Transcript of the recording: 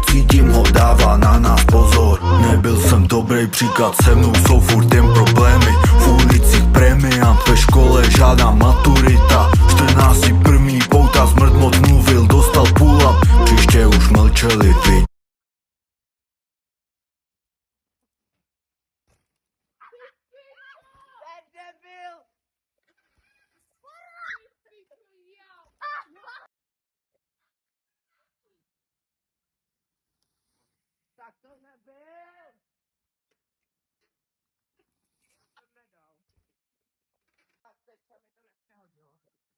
cítím ho, dává na nás pozor. Nebyl jsem dobrý příklad, se mnou jsou furt jen problémy. V ulicích premiant, ve škole žádná maturita. 14 první pouta, smrt moc mluvil, dostal pull-up. Příště už mlčeli, viď. Tak to nebyl! Tak teď se mi to nepřehodilo.